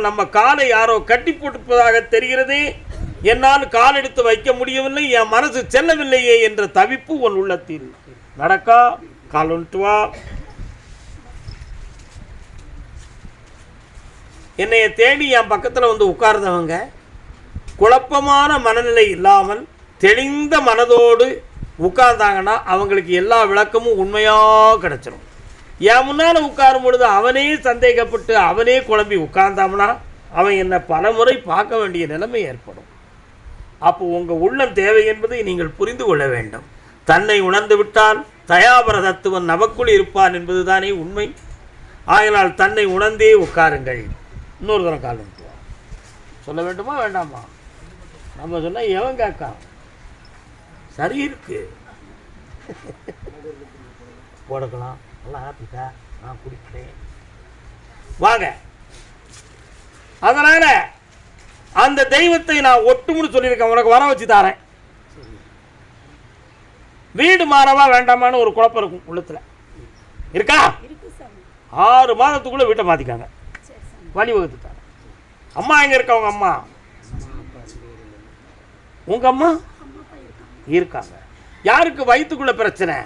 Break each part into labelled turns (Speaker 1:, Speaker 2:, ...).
Speaker 1: நம்ம காலை யாரோ கட்டி போட்டிருப்பதாக தெரிகிறதே, என்னால் கால் எடுத்து வைக்க முடியவில்லை, என் மனசு செல்லவில்லையே என்ற தவிப்பு உன் உள்ளத்தில் நடக்கா. கால் வந்துட்டு வா. என்னைய தேடி என் பக்கத்தில் வந்து உட்கார்ந்தவங்க குழப்பமான மனநிலை இல்லாமல் தெளிந்த மனதோடு உட்கார்ந்தாங்கன்னா அவங்களுக்கு எல்லா விளக்கமும் உண்மையாக கிடச்சிடும். என் முன்னால் உட்காரும் பொழுது அவனே சந்தேகப்பட்டு அவனே குழம்பி உட்கார்ந்தாம்னா அவன் என்னை பல முறை பார்க்க வேண்டிய நிலைமை ஏற்படும். அப்போ உங்கள் உள்ளம் தேவை என்பதை நீங்கள் புரிந்து கொள்ள வேண்டும். தன்னை உணர்ந்து விட்டால் தயாபர தத்துவன் நமக்குள் இருப்பான் என்பது தானே உண்மை. ஆகினால் தன்னை உணர்ந்தே உட்காருங்கள். இன்னொரு தரம் கால் வந்துடுவான். சொல்ல வேண்டுமா வேண்டாமா? நம்ம சொன்னால் எவன் கேட்கா? சரி இருக்கு போடக்கலாம். நல்லா ஆப்பிட்டா நான் குடிக்கிறேன் வாங்க. அதனால அந்த தெய்வத்தை நான் ஒட்டுமுன்னு சொல்லியிருக்கேன், உனக்கு வர வச்சு தாரேன். வீடு மாறவா வேண்டாமான்னு ஒரு குழப்பம் இருக்கும் உள்ளத்துல. இருக்கா? 6 மாதத்துக்குள்ள வீட்டை மாத்திக்காங்க, வழி வகுத்துட்டாங்க. அம்மா எங்க இருக்கா? உங்க அம்மா, உங்க அம்மா இருக்காங்க. யாருக்கு வயிற்றுக்குள்ள பிரச்சனை?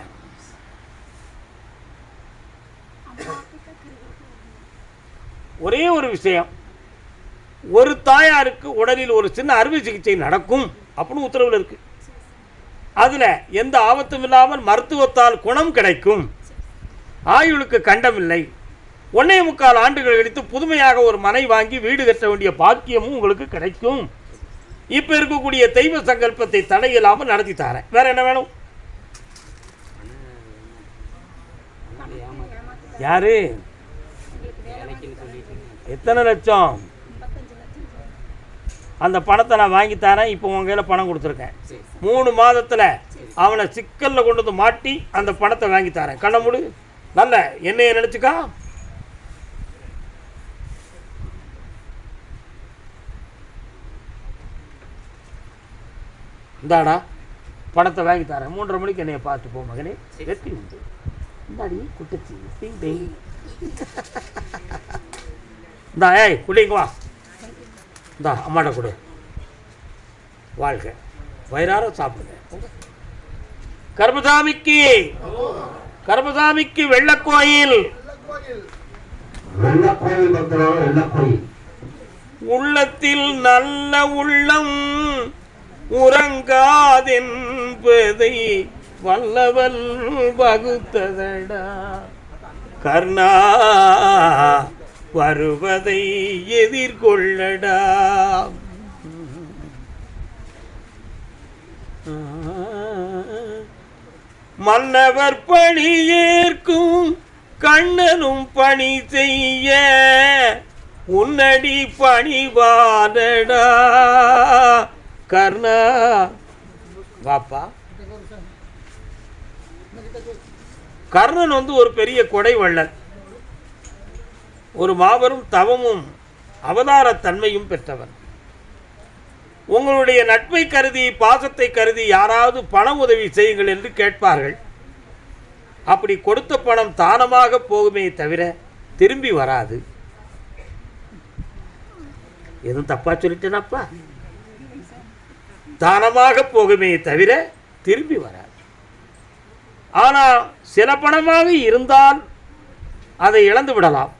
Speaker 1: ஒரே ஒரு விஷயம், ஒரு தாயாருக்கு உடலில் ஒரு சின்ன அறுவை சிகிச்சை நடக்கும் அப்படின்னு உத்தரவில் இருக்கு. அதில் எந்த ஆபத்தும் இல்லாமல் மருத்துவத்தால் குணம் கிடைக்கும், ஆயுளுக்கு கண்டமில்லை, 1.25 ஆண்டுகள் கழித்து புதுமையாக ஒரு மனை வாங்கி வீடு கட்ட வேண்டிய பாக்கியமும் உங்களுக்கு கிடைக்கும். இப்போ இருக்கக்கூடிய தெய்வ சங்கல்பத்தை தடையில்லாமல் நடத்தி தரேன். வேற என்ன வேணும்? யாரு? எத்தனை லட்சம்? அந்த பணத்தை நான் வாங்கி தரேன். இப்போ உங்க கையில் பணம் கொடுத்துருக்கேன். 3 மாதத்தில் அவனை சிக்கலில் கொண்டு வந்து மாட்டி அந்த பணத்தை வாங்கி தரேன். கண்ண மூடு, நல்ல என்னைய நினச்சிக்கா. இந்தாடா பணத்தை வாங்கி தரேன். 3:30 மணிக்கு என்னைய பார்த்து போ மகனே. வெற்றி உண்டு. இந்தாடி குட்டச்சி டிங் டிங். இந்தா ஏய் குடிங்க வா. இந்தா அம்மாட்ட கொடு. வாழ்க, வயிறார சாப்பிடுங்க. கருப்பசாமிக்கு கருப்பசாமிக்கு வெள்ளக்கோயில் உள்ளத்தில் நல்ல உள்ளம் உறங்காதென்பதை வல்லவல் வகுத்ததடா. கர்ணா வருவதை எதிர்கொள்ளடா. மன்னவர் பணி ஏற்கும் கண்ணனும் பணி செய்ய உன்னடி பணிவானடா. கர்ணா வாப்பா. கர்ணன் வந்து ஒரு பெரிய கொடை வள்ளல், ஒரு மாபெரும் தவமும் அவதாரத்தன்மையும் பெற்றவன். உங்களுடைய நட்பை கருதி பாசத்தை கருதி யாராவது பண உதவி செய்யுங்கள் என்று கேட்பார்கள். அப்படி கொடுத்த பணம் தானமாக போகுமே தவிர திரும்பி வராது. எதுவும் தப்பா சொல்லிட்டேனாப்பா? தானமாக போகுமே தவிர திரும்பி வராது. ஆனால் சில பணமாக இருந்தால் அதை இழந்து விடலாம்.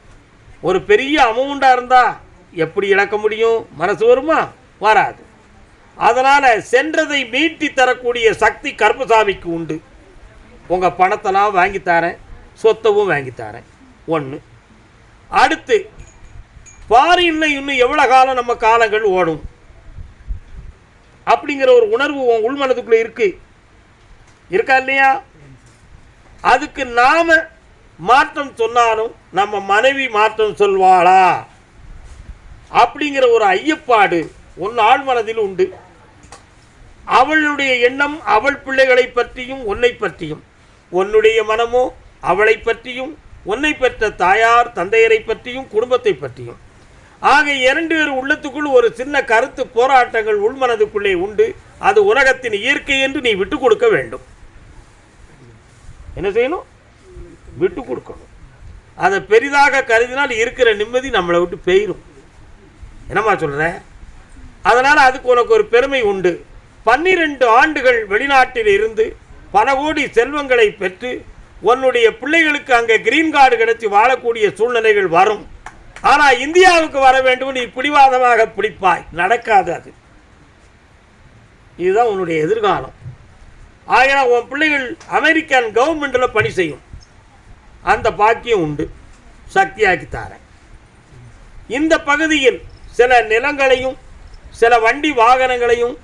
Speaker 1: ஒரு பெரிய அமௌண்ட்டாக இருந்தால் எப்படி இழக்க முடியும்? மனசு வருமா? வராது. அதனால் சென்றதை மீட்டி தரக்கூடிய சக்தி கருப்பசாமிக்கு உண்டு. உங்கள் பணத்தெல்லாம் வாங்கித்தாரேன், சொத்தவும் வாங்கித்தாரேன். 1. அடுத்து ஃபாரின்ல இன்னும் எவ்வளோ காலம் நம்ம காலங்கள் ஓடும் அப்படிங்கிற ஒரு உணர்வு உன் உள்மனதுக்குள்ளே இருக்கா இல்லையா? அதுக்கு நாம மாற்றம் சொன்னாலும் நம்ம மனைவி மாற்றம் சொல்வாளா அப்படிங்கிற ஒரு ஐயப்பாடு உன் ஆழ்மனதில் உண்டு. அவளுடைய எண்ணம் அவள் பிள்ளைகளை பற்றியும் உன்னை பற்றியும், உன்னுடைய மனமோ அவளை பற்றியும் உன்னை பெற்ற தாயார் தந்தையரை பற்றியும் குடும்பத்தை பற்றியும். ஆக 2 பேர் உள்ளத்துக்குள் ஒரு சின்ன கருத்து போராட்டங்கள் உள்மனதுக்குள்ளே உண்டு. அது உலகத்தின் இயற்கை என்று நீ விட்டு கொடுக்க வேண்டும். என்ன செய்யணும்? விட்டு கொடுக்கணும். அதை பெரிதாக கருதினால் இருக்கிற நிம்மதி நம்மளை விட்டு போயிடும். என்னம்மா சொல்கிற? அதனால் அதுக்கு உனக்கு ஒரு பெருமை உண்டு. 12 ஆண்டுகள் வெளிநாட்டில் இருந்து பல கோடி செல்வங்களை பெற்று உன்னுடைய பிள்ளைகளுக்கு அங்கே கிரீன் கார்டு கிடைச்சி வாழக்கூடிய சூழ்நிலைகள் வரும். ஆனால் இந்தியாவுக்கு வர வேண்டும் நீ பிடிவாதமாக பிடிப்பாய். நடக்காது. அது இதுதான் உன்னுடைய எதிர்காலம். ஆகினால் உன் பிள்ளைகள் அமெரிக்கன் கவர்மெண்ட்டில் பணி செய்யும். அந்த பாக்கியம் உண்டு. சக்தியாக்கி தாரேன். இந்த பகுதியில் சில நிலங்களையும் சில வண்டி வாகனங்களையும்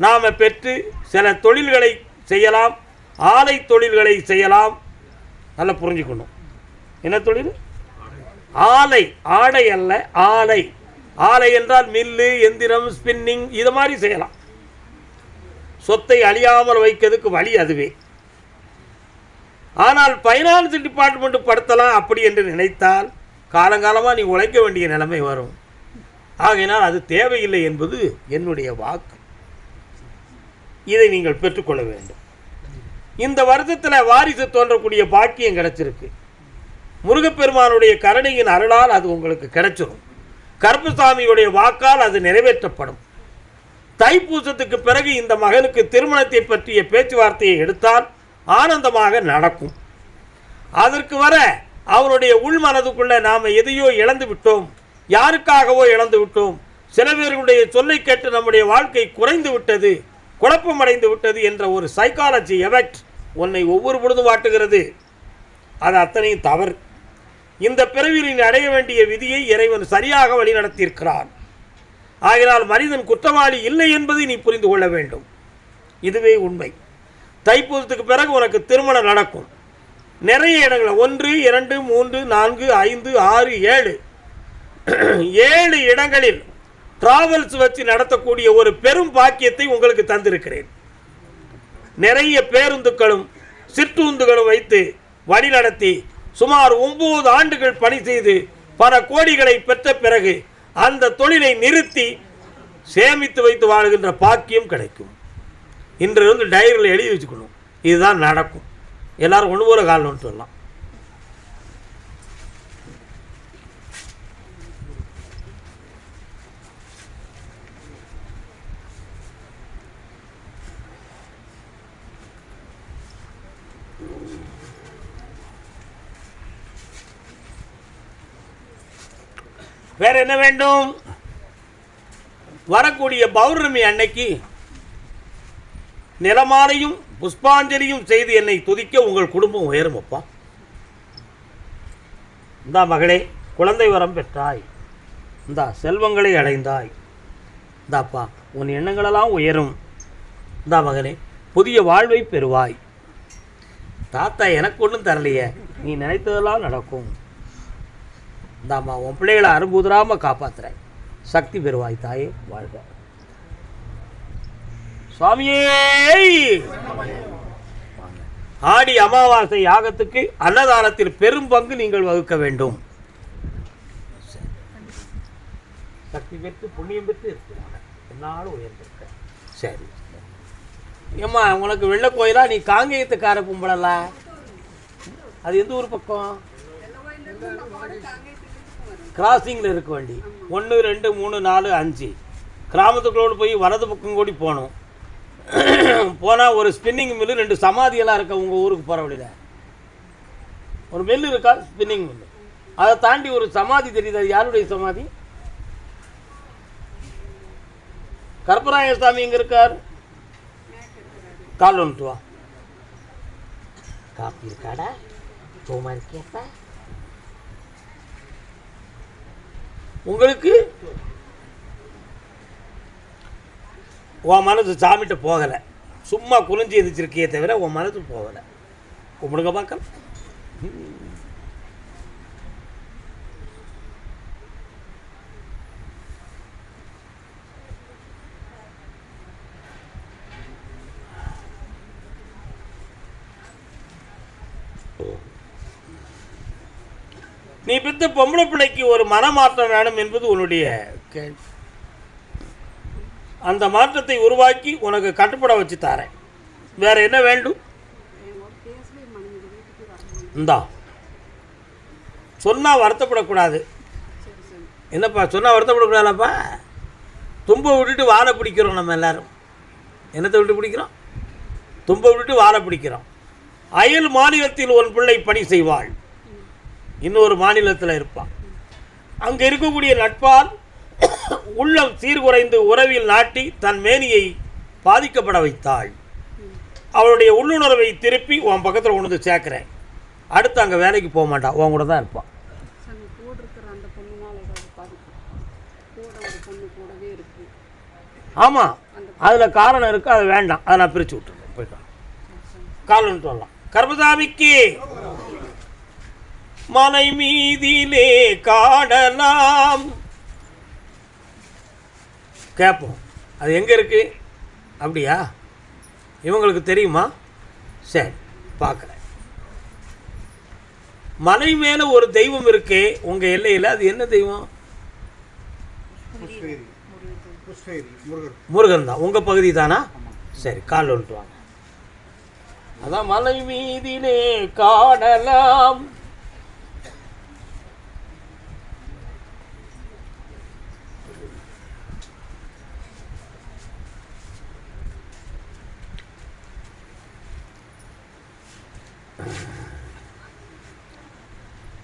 Speaker 1: நாம் பெற்று சில தொழில்களை செய்யலாம். ஆலை தொழில்களை செய்யலாம். நல்லா புரிஞ்சுக்கணும். என்ன தொழில்? ஆலை. ஆடை அல்ல, ஆலை. ஆலை என்றால் மில்லு, எந்திரம், ஸ்பின்னிங், இது மாதிரி செய்யலாம். சொத்தை அழியாமல் வைக்கிறதுக்கு வழி அதுவே. ஆனால் ஃபைனான்ஸ் டிபார்ட்மெண்ட் படுத்தலாம் அப்படி என்று நினைத்தால் காலங்காலமாக நீ உழைக்க வேண்டிய நிலைமை வரும். ஆகையினால் அது தேவையில்லை என்பது என்னுடைய வாக்கு. இதை நீங்கள் பெற்றுக்கொள்ள வேண்டும். இந்த வருஷத்தில் வாரிசு தோன்றக்கூடிய பாக்கியம் கிடைச்சிருக்கு. முருகப்பெருமானுடைய கருணையின் அருளால் அது உங்களுக்கு கிடைச்சிடும். கருப்பசாமியுடைய வாக்கால் அது நிறைவேற்றப்படும். தைப்பூசத்துக்கு பிறகு இந்த மகனுக்கு திருமணத்தை பற்றிய பேச்சுவார்த்தையை எடுத்தால் ஆனந்தமாக நடக்கும். அதற்கு வர அவருடைய உள்மனதுக்குள்ளே நாம் எதையோ இழந்து விட்டோம், யாருக்காகவோ இழந்து விட்டோம், சில பேர்களுடைய சொல்லை கேட்டு நம்முடைய வாழ்க்கை குறைந்து விட்டது, குழப்பமடைந்து விட்டது என்ற ஒரு சைக்காலஜி எஃபெக்ட் உன்னை ஒவ்வொரு பொழுதும் வாட்டுகிறது. அது அத்தனையும் தவறு. இந்த பிறவியில் அடைய வேண்டிய விதியை இறைவன் சரியாக வழி நடத்தியிருக்கிறான். ஆகினால் மனிதன் குற்றவாளி இல்லை என்பதை நீ புரிந்து கொள்ள வேண்டும். இதுவே உண்மை. தைப்பூசத்துக்கு பிறகு உனக்கு திருமணம் நடக்கும். நிறைய இடங்கள் 1, 2, 3, 4, 5, 6, 7 7 இடங்களில் டிராவல்ஸ் வச்சு நடத்தக்கூடிய ஒரு பெரும் பாக்கியத்தை உங்களுக்கு தந்திருக்கிறேன். நிறைய பேருந்துகளும் சிற்றுந்துகளும் வைத்து வழி நடத்தி சுமார் 9 ஆண்டுகள் பணி செய்து பல கோடிகளை பெற்ற பிறகு அந்த தொழிலை நிறுத்தி சேமித்து வைத்து வாழ்கின்ற பாக்கியம் கிடைக்கும். இன்றிலிருந்து டைரியில் எழுதி வச்சுக்கணும். இதுதான் நடக்கும். எல்லாரும் ஒன்று போல காலம்னு சொல்லலாம். வேற என்ன வேண்டும்? வரக்கூடிய பௌர்ணமி அன்னைக்கு நிலமாலையும் புஷ்பாஞ்சலியும் செய்து என்னை துதிக்க உங்கள் குடும்பம் உயரும். அப்பா, இந்தா மகளே, குழந்தை வரம் பெற்றாய், இந்தா செல்வங்களை அடைந்தாய், இந்தாப்பா உன் எண்ணங்களெல்லாம் உயரும், இந்தா மகனே புதிய வாழ்வை பெறுவாய். தாத்தா எனக்கு ஒன்றும் தரலையே, நீ நினைத்ததெல்லாம் நடக்கும். இந்தாம்மா உன் பிள்ளைகளை அரும்புதராமல் காப்பாற்றுறேன், சக்தி பெறுவாய் தாயே, வாழ்க. சுவாமியே, ஆடி அமாவாசை யாகத்துக்கு அன்னதானத்தில் பெரும் பங்கு நீங்கள் வகுக்க வேண்டும். சக்தி பெற்று புண்ணியம் பெற்று இருக்கிறாங்க, என்னாலும் உயர்ந்திருக்க. சரி ஏம்மா, உனக்கு வெள்ளை கோயிலா? நீ காங்கேயத்துக்கார கும்பலல்ல, அது எந்த ஊர் பக்கம்? கிராசிங்கில் இருக்க வண்டி 1, 2, 3, 4, 5 கிராமத்துக்குள்ளோடு போய் வலது பக்கம் கூடி போகணும். போனால் ஒரு ஸ்பின்னிங் மில்லு, 2 சமாதியெல்லாம் இருக்கா உங்கள் ஊருக்கு போகிற வழியில். ஒரு மில்லு இருக்கா, ஸ்பின்னிங் மில்லு. அதை தாண்டி ஒரு சமாதி தெரியுது. அது யாருடைய சமாதி? கருப்பராய சாமி இங்கே இருக்கார். கால் வந்துட்டு வா. காப்பி இருக்காடா? சோமா இருக்கேப்பா. உங்களுக்கு உன் மனசு சாமிகிட்ட போகலை, சும்மா குனிஞ்சி எதிர்ச்சிருக்கையே தவிர உன் மனசு போகலை. கும்பிடுங்க பார்க்கலாம். நீ பெற்ற பொம்பளை பிள்ளைக்கு ஒரு மனமாற்றம் வேணும் என்பது உன்னுடைய கேள்வி. அந்த மாற்றத்தை உருவாக்கி உனக்கு கட்டுப்பட வச்சு தாரேன். வேற என்ன வேண்டும்? இந்தா சொன்னால் வருத்தப்படக்கூடாது. என்னப்பா சொன்னால் வருத்தப்படக்கூடாதாப்பா? தும்பை விட்டுட்டு வாழை பிடிக்கிறோம் நம்ம எல்லோரும். என்னத்தை விட்டு பிடிக்கிறோம்? தும்பை விட்டுட்டு வாழை பிடிக்கிறோம். அயல் மாநிலத்தில் ஒரு பிள்ளை பணி செய்வாள், இன்னொரு மாநிலத்தில் இருப்பாள். அங்கே இருக்கக்கூடிய நட்பால் உள்ளம் சீர்குறைந்து உறவில் நாட்டி தன் மேனியை பாதிக்கப்பட வைத்தாள். அவளுடைய உள்ளுணர்வை திருப்பி உன் பக்கத்தில் கொண்டு வந்து சேர்க்குறேன். அடுத்து அங்கே வேலைக்கு போக மாட்டான், உன் கூட தான் இருப்பான். ஆமாம், அதில் காரணம் இருக்குது, அது வேண்டாம், அதை நான் பிரித்து விட்டுருக்கேன். போய்ட்டான் காரணம் சொல்லலாம். கர்மசாமிக்கு மலை மீதிலே காணலாம் கேட்போம். அது எங்கே இருக்குது? அப்படியா? இவங்களுக்கு தெரியுமா? சரி, பார்க்குறேன். மலை மேலே ஒரு தெய்வம் இருக்கே உங்கள் எல்லையில், அது என்ன தெய்வம்? முருகன் தான். உங்கள் பகுதி தானா? சரி, கால் வந்துட்டு வாங்க. அதான் மலை மீதிலே காணலாம்.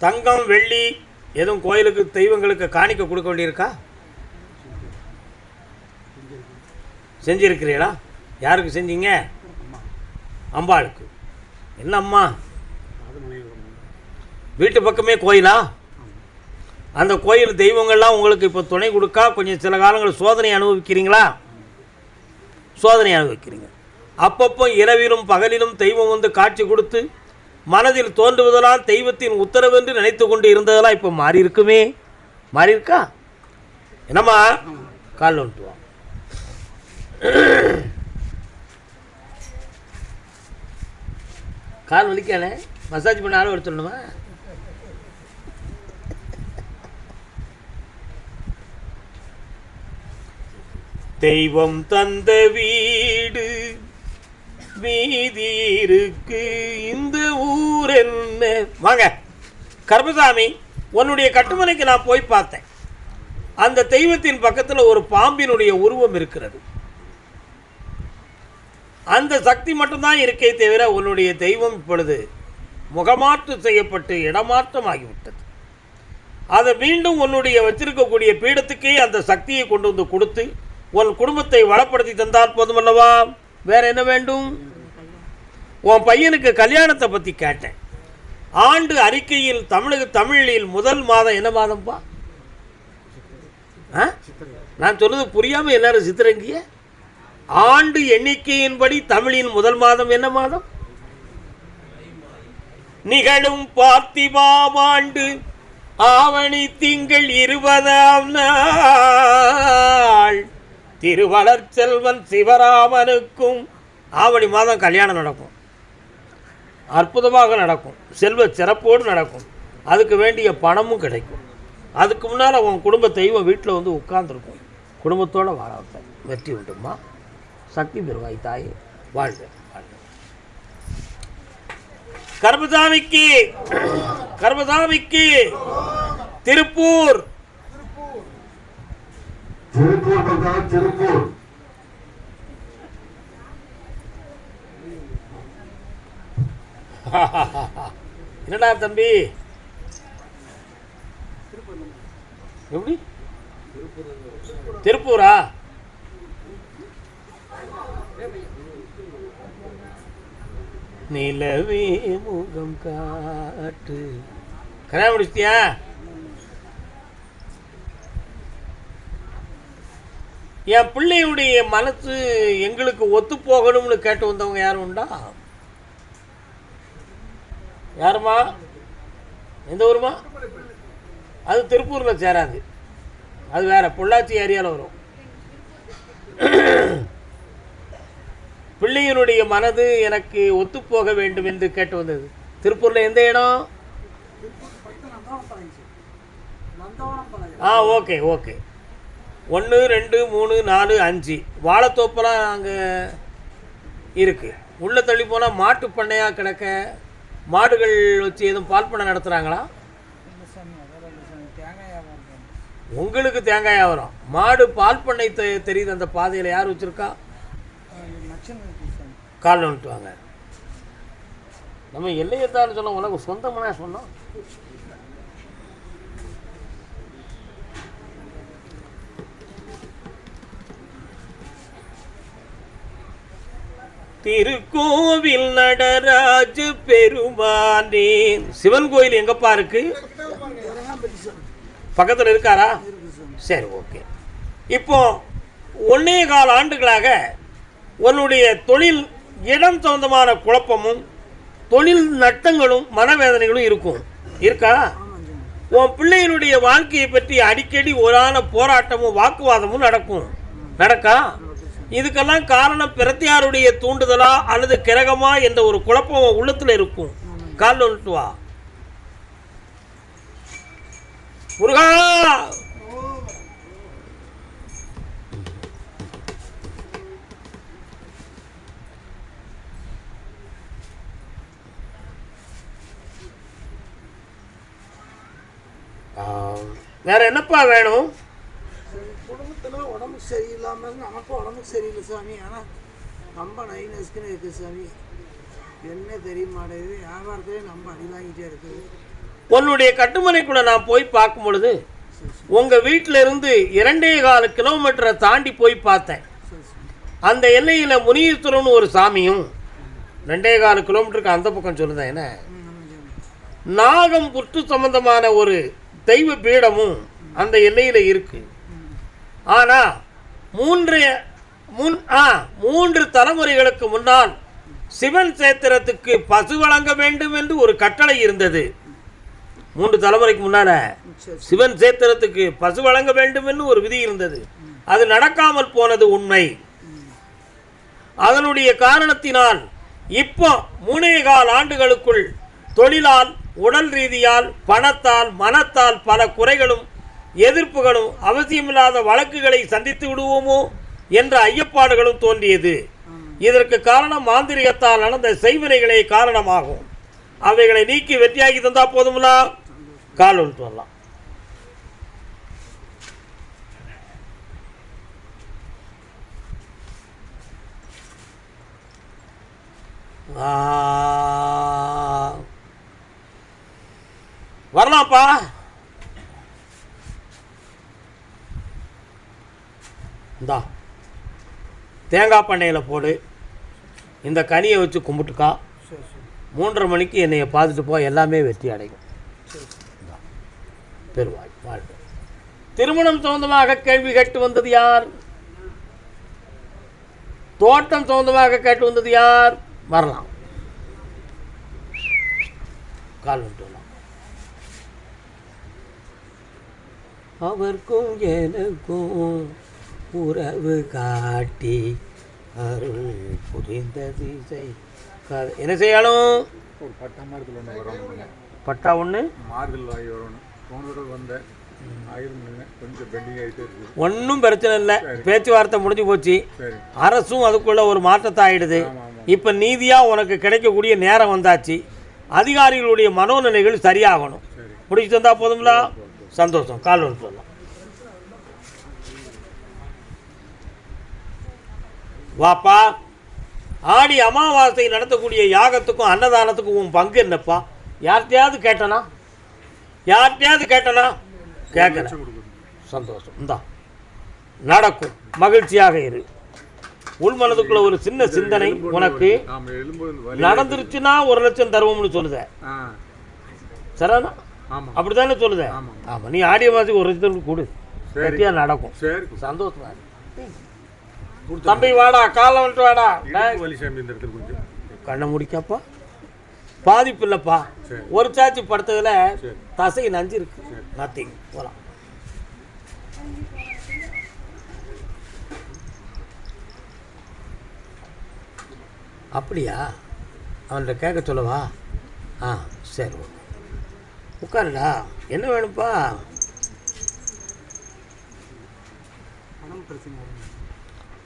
Speaker 1: தங்கம் வெள்ளி எதுவும் கோயிலுக்கு தெய்வங்களுக்கு காணிக்க கொடுக்க வேண்டியிருக்கா? செஞ்சிருக்கிறீங்களா? யாருக்கு செஞ்சீங்க? அம்பாளுக்கு. என்ன அம்மா? வீட்டு பக்கமே கோயிலா? அந்த கோயில் தெய்வங்கள்லாம் உங்களுக்கு இப்போ துணை கொடுக்கா? கொஞ்சம் சில காலங்கள் சோதனை அனுபவிக்கிறீங்களா? சோதனை அனுபவிக்கிறீங்க. அப்பப்போ இரவிலும் பகலிலும் தெய்வம் வந்து காட்சி கொடுத்து மனதில் தோன்றுவதெல்லாம் தெய்வத்தின் உத்தரவென்று நினைத்து கொண்டு இருந்ததெல்லாம் இப்போ மாறி இருக்குமே? மாறி இருக்கா? என்னம்மா? கால் வந்துட்டு வா. கால் வலிக்கானே, மசாஜ் பண்ண ஆள் எடுத்துடணுமா? தெய்வம் தந்த வீடு வீதி இருக்கு இந்த ஊர் என்ன. வாங்க கர்மசாமி, உன்னுடைய கட்டுமனைக்கு நான் போய் பார்த்தேன். அந்த தெய்வத்தின் பக்கத்தில் ஒரு பாம்பினுடைய உருவம் இருக்கிறது. அந்த சக்தி மட்டும்தான் இருக்கே தவிர உன்னுடைய தெய்வம் இப்பொழுது முகமாற்று செய்யப்பட்டு இடமாற்றம் ஆகிவிட்டது. அதை மீண்டும் உன்னுடைய வச்சிருக்கக்கூடிய பீடத்துக்கே அந்த சக்தியை கொண்டு வந்து கொடுத்து உன் குடும்பத்தை வளப்படுத்தி தந்தால் போதுமல்லவா? வேற என்ன வேண்டும்? உன் பையனுக்கு கல்யாணத்தை பற்றி கேட்டேன். ஆண்டு அறிக்கையில் தமிழில் முதல் மாதம் என்ன மாதம்ப்பா? நான் சொல்றது புரியாமல் எல்லாரும் சித்திரங்கிய. ஆண்டு எண்ணிக்கையின்படி தமிழின் முதல் மாதம் என்ன மாதம்? நிகழும் பார்த்திபாம் ஆண்டு ஆவணி திங்கள் 20ஆம் நாள் திருவளர் செல்வன் சிவராமனுக்கும் ஆவணி மாதம் கல்யாணம் நடக்கும். அற்புதமாக நடக்கும், செல்வ சிறப்போடு நடக்கும். அதுக்கு வேண்டிய பணமும் கிடைக்கும். அதுக்கு முன்னால் உன் குடும்ப தெய்வம் வீட்டில் வந்து உட்கார்ந்துருக்கும். குடும்பத்தோடு வாழ வெற்றி உண்டுமா? சக்தி பெறுவாய் தாயே, வாழ்க வாழ்க. கர்மசாமிக்கு கர்மசாமிக்கு திருப்பூர் திருப்பூர் என்னடா தம்பி, எப்படி திருப்பூரா? நிலவே முகம் காட்டு. கல்யாணம் முடிச்சிட்டியா? என் பிள்ளையுடைய மனசு எங்களுக்கு ஒத்து போகணும்னு கேட்டு வந்தவங்க யாரும் உண்டா? யாருமா? எந்த ஊருமா? அது திருப்பூரில் சேராது, அது வேற பொள்ளாச்சி ஏரியாவில் வரும். பிள்ளையினுடைய மனது எனக்கு ஒத்துப்போக வேண்டும் என்று கேட்டு வந்தது. திருப்பூரில் எந்த இடம்? Okay okay. 1 2 3 4 5 வாழைத்தோப்பெல்லாம் அங்கே இருக்குது. உள்ளே தள்ளி போனால் மாட்டு பண்ணையாக கிடக்க மாடுகள் வச்சு எதுவும் பால் பண்ணை நடத்துகிறாங்களா? உங்களுக்கு தேங்காயாக வரும். மாடு பால் பண்ணை தெரியுது, அந்த பாதையில் யார் வச்சுருக்கா? காலில் வந்துட்டு வாங்க. நம்ம எல்லையத்தான்னு சொன்னோம், உனக்கு சொந்தமான சொன்னோம். திருக்கோவில் நடராஜ பெருமானே. சிவன் கோயில் எங்கப்பா இருக்கு? பக்கத்தில் இருக்காரா? சரி, ஓகே. இப்போ 1.25 ஆண்டுகளாக உன்னுடைய தொழில் இடம் சொந்தமான குழப்பமும் தொழில் நட்டங்களும் மனவேதனைகளும் இருக்கா? உன் பிள்ளைகளுடைய வாழ்க்கையை பற்றி அடிக்கடி ஒரான போராட்டமும் வாக்குவாதமும் நடக்கா? இதுக்கெல்லாம் காரணம் பிரத்தியாருடைய தூண்டுதலா அல்லது கிரகமா என்ற ஒரு குழப்பம் உள்ளத்தில் இருக்கும். கால் வந்துட்டு வா முருகா. வேற என்னப்பா வேணும்?
Speaker 2: குடும்பத்தில் உடம்பு சரியில்லாமல் நமக்கும் உடம்பு சரியில்லை சாமி. ஆனால் ரொம்ப நைனஸ்க்குன்னு இருக்குது சாமி. என்ன தெரிய மாட்டேங்குது. வியாபாரத்திலே நம்ம அடி வாங்கிட்டே இருக்குது.
Speaker 1: உன்னுடைய கட்டுமனைக்குள்ள நான் போய் பார்க்கும் பொழுது உங்கள் வீட்டில் இருந்து 2.25 கிலோமீட்டரை தாண்டி போய் பார்த்தேன். அந்த எல்லையில் முனீஸ்வரன் ஒரு சாமியும் 2.25 கிலோமீட்டருக்கு அந்த பக்கம் சொல்லுதேன். என்ன நாகம் புற்று சம்பந்தமான ஒரு தெய்வ பீடமும் அந்த எல்லையில் இருக்கு. ஆனால் 3 தலைமுறைகளுக்கு முன்னால் சிவன் சேத்திரத்துக்கு பசு வழங்க வேண்டும் என்று ஒரு கட்டளை இருந்தது. 3 தலைமுறைக்கு முன்னால சிவன் சேத்திரத்துக்கு பசு வழங்க வேண்டும் என்று ஒரு விதி இருந்தது. அது நடக்காமல் போனது உண்மை. அதனுடைய காரணத்தினால் இப்போ 3.25 ஆண்டுகளுக்குள் தொழிலால், உடல் ரீதியால், பணத்தால், மனத்தால் பல குறைகளும் எதிர்ப்புகளும் அவசியமில்லாத வழக்குகளை சந்தித்து விடுவோமோ என்ற ஐயப்பாடுகளும் தோன்றியது. இதற்கு காரணம் மாந்திரிகத்தால் நடந்த செய்வினைகளே காரணமாகும். அவைகளை நீக்கி வெற்றியாகி தந்தா போதும்னா கால் வந்துட்டு வரலாம். வரலாம்ப்பா. இந்தா தேங்காய் பண்ணையில் போடு. இந்த கனியை வச்சு கும்பிட்டுக்கா. 3:30 மணிக்கு என்னைய பார்த்துட்டு போ. எல்லாமே வெற்றி அடையும். பெருவாய் வாழ்க்கை. திருமணம் சம்பந்தமாக கேள்வி கேட்டு வந்தது யார்? தோட்டம் சம்பந்தமாக கேட்டு வந்தது யார்? வரலாம். கால் விட்டு வரலாம். அவர்க்கும் எனக்கும் உறவு காட்டி அருள் புரிந்தது. என்ன செய்யணும்?
Speaker 3: ஒரு பட்டா மாறுதல் ஒன்று வரணும்.
Speaker 1: பட்டா ஒன்று
Speaker 3: மாறுதல் ஆகி வரணும். போனோட வந்த ஆயிரம் கொஞ்சம் பெண்டிங் ஆகிட்டே இருக்குது.
Speaker 1: ஒன்றும் பிரச்சனை இல்லை. பேச்சுவார்த்தை முடிஞ்சு போச்சு. அரசும் அதுக்குள்ள ஒரு மாற்றத்தை ஆகிடுது. இப்போ நீதியாக உனக்கு கிடைக்கக்கூடிய நேரம் வந்தாச்சு. அதிகாரிகளுடைய மனோநிலைகள் சரியாகணும். முடிச்சு தந்தா போதுங்களா? சந்தோஷம். கால் ஒன்று சொல்லலாம். வாப்பா. ஆடி அமாவாசை நடத்தக்கூடிய யாகத்துக்கும் அன்னதானத்துக்கும் உன் பங்கு என்னப்பா? யார்கிட்டையாவது கேட்டனா? கேட்கல. சந்தோஷம். இந்தா நடக்கும். மகிழ்ச்சியாக இரு. உள்மனதுக்குள்ள ஒரு சின்ன சிந்தனை உனக்கு நடந்துருச்சுன்னா 1 லட்சம் தருவோம்னு சொல்லுத. சரிண்ணா? அப்படித்தானே சொல்லுத? ஆமாம். நீ ஆடி அமாவாசைக்கு 1 லட்சத்துக்கு கொடு. சரியா நடக்கும். சந்தோஷமா இரு. தம்பி வாடா. காலை வந்துட்டு வாடா. கண்ணை முடிக்கப்பா. பாதிப்பு இல்லைப்பா. ஒரு சாட்சி படுத்ததுல தசை நஞ்சு இருக்கு. நத்திங். போகலாம். அப்படியா? அவன்கிட்ட கேட்க சொல்லவா? சரி, உட்காருடா. என்ன வேணும்ப்பா?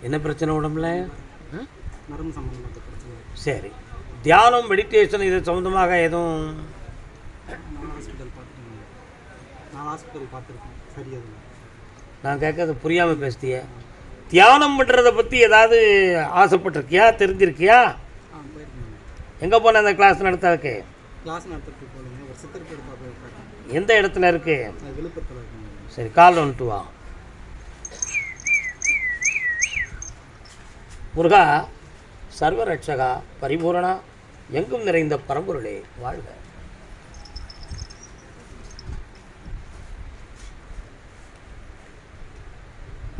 Speaker 1: என்ன பிரச்சனை உடம்புல?
Speaker 2: நரம்பு சம்பந்தப்பட்ட பிரச்சனை.
Speaker 1: சரி. தியானம், மெடிடேஷன் இது சம்மந்தமாக எதுவும்?
Speaker 2: நான் ஹாஸ்பிட்டல் பார்த்துருக்கேன். சரியாக
Speaker 1: நான் கேட்கறது புரியாமல் பேசுதியே. தியானம் பண்ணுறதை பற்றி ஏதாவது ஆசைப்பட்டிருக்கியா, தெரிஞ்சிருக்கியா? எங்கே போன அந்த கிளாஸ் நடத்துறதுக்கு?
Speaker 4: கிளாஸ் நடத்துறதுக்கு போகலங்க, ஒரு சித்தர்பேட் பார்க்க.
Speaker 1: எந்த இடத்துல இருக்கு?
Speaker 4: விழுப்புரத்தில் இருக்குங்க.
Speaker 1: சரி, கால் வந்துட்டு வா. முருகா, சர்வரட்சகா, பரிபூரணா, எங்கும் நிறைந்த பரம்பொருளே வாழ்க.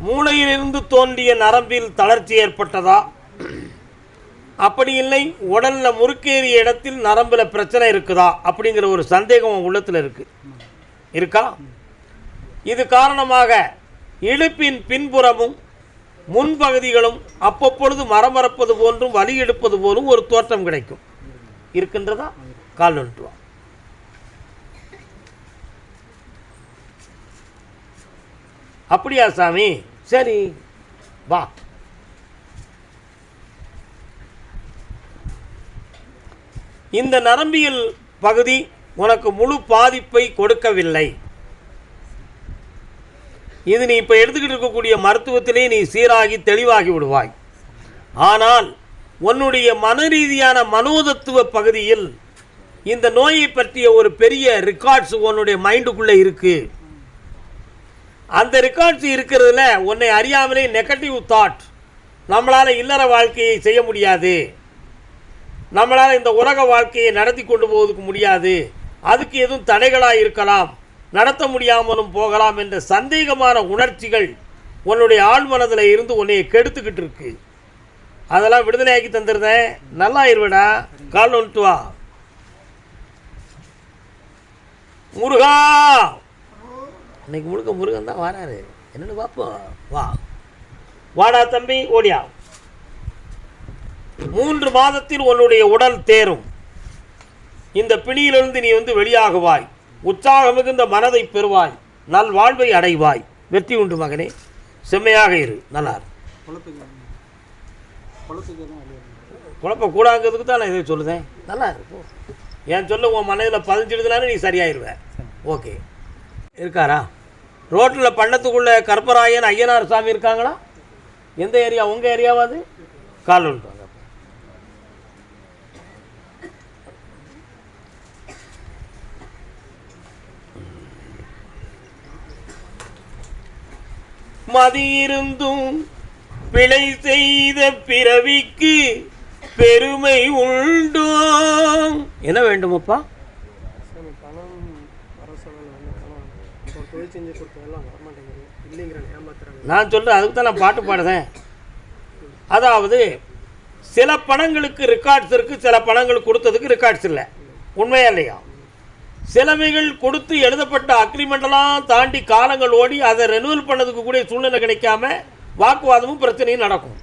Speaker 1: மூளையிலிருந்து தோன்றிய நரம்பில் தளர்ச்சி ஏற்பட்டதா? அப்படி இல்லை, உடல்ல முறுக்கேறிய இடத்தில் நரம்புல பிரச்சனை இருக்குதா அப்படிங்கிற ஒரு சந்தேகம் உள்ளத்தில் இருக்கா? இது காரணமாக இடுப்பின் பின்புறமும் முன்பகுதிகளும் அப்பப்பொழுது மரமரப்பது போன்றும் வலி எடுப்பது போலும் ஒரு தோற்றம் கிடைக்கும். இருக்கின்றதா? கால் வந்துட்டு வா. அப்படியா சாமி? சரி வா. இந்த நரம்பியல் பகுதி உனக்கு முழு பாதிப்பை கொடுக்கவில்லை. இது நீ இப்போ எடுத்துக்கிட்டு இருக்கக்கூடிய மருத்துவத்திலே நீ சீராகி தெளிவாகி விடுவாய். ஆனால் உன்னுடைய மனரீதியான மனோதத்துவ பகுதியில் இந்த நோயை பற்றிய ஒரு பெரிய ரெக்கார்ட்ஸ் உன்னுடைய மைண்டுக்குள்ளே இருக்குது. அந்த ரெக்கார்ட்ஸ் இருக்கிறதுல உன்னை அறியாமலே நெகட்டிவ் தாட், நம்மளால் இல்லற வாழ்க்கையை செய்ய முடியாது, நம்மளால் இந்த உலக வாழ்க்கையை நடத்தி கொண்டு போவதுக்கு முடியாது, அதுக்கு எதுவும் தடைகளாக இருக்கலாம், நடத்த முடியாமலும் போகலாம் என்ற சந்தேகமான உணர்ச்சிகள் உன்னுடைய ஆழ்மனதில் இருந்து உன்னையை கெடுத்துக்கிட்டு இருக்கு. அதெல்லாம் விடுதலையாக்கி தந்துருந்தேன். நல்லா இருவடா. கால் வந்துட்டு வா. முருகா, இன்னைக்கு முழுக்க முருகன் தான் வராரு. என்னன்னு பார்ப்போம். வா வாடா தம்பி, ஓடியா. 3 மாதத்தில் உன்னுடைய உடல் தேரும். இந்த பிணியிலிருந்து நீ வெளியாகுவாய். உற்சாகம் மிகுந்த மனதை பெறுவாய். நல் வாழ்வை அடைவாய். வெற்றி உண்டு மகனே. செம்மையாக இரு. நல்லா குழப்பக்கூடாங்கிறதுக்கு தான் நான் இதை சொல்லுதேன். நல்லா இருக்கும். என் சொல்ல உன் மனதில் பதிஞ்சிடுதுனால நீ சரியாயிருவேன். ஓகே. இருக்காரா? ரோட்டில் பள்ளத்துக்குள்ளே கற்பராயன் ஐயனார் சாமி இருக்காங்களா? எந்த ஏரியா? உங்கள் ஏரியாவாது? கால் வந்துட்டு வாங்க. மதியிருந்தும் பிழை செய்த பிறவிக்கு பெருமை உண்டோ? என்ன வேண்டுமப்பா? நான் சொல்கிறேன், அதுக்கு தான் நான் பாட்டு பாடுறேன். அதாவது சில பணங்களுக்கு ரெக்கார்ட்ஸ் இருக்குது, சில பணங்கள் கொடுத்ததுக்கு ரெக்கார்ட்ஸ் இல்லை. உண்மையா இல்லையா? சிலவைகள் கொடுத்து எழுதப்பட்ட அக்ரிமெண்டெல்லாம் தாண்டி காலங்கள் ஓடி அதை ரெனுவல் பண்ணதுக்கு கூட சூழ்நிலை கிடைக்காம வாக்குவாதமும் பிரச்சனையும் நடக்கும்.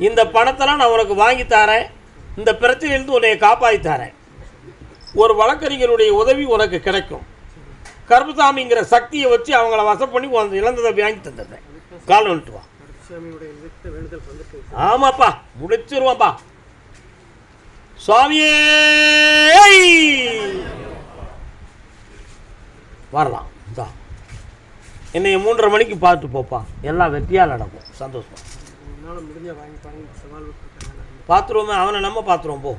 Speaker 1: இந்த பணத்தெல்லாம் நான் உனக்கு வாங்கி தரேன், இந்த பிரச்சனையிலிருந்து உன்னை காப்பாற்றி தரேன். ஒரு வழக்கறிஞருடைய உதவி உனக்கு கிடைக்கும். கருப்பசாமிங்கிற சக்தியை வச்சு அவங்கள வசம் பண்ணி உன் இழந்ததை வாங்கி தந்துடுறேன். கால் வந்துட்டு வா. ஆமாப்பா, முடிச்சிருவான்ப்பா. சுவாமியே வரலாம். என்னைய 3:30 மணிக்கு பார்த்து போப்பா. எல்லாம் வெற்றியாக நடக்கும். சந்தோஷம். பார்த்துருவோமே, அவனை நம்ம பார்த்துருவோம். போ.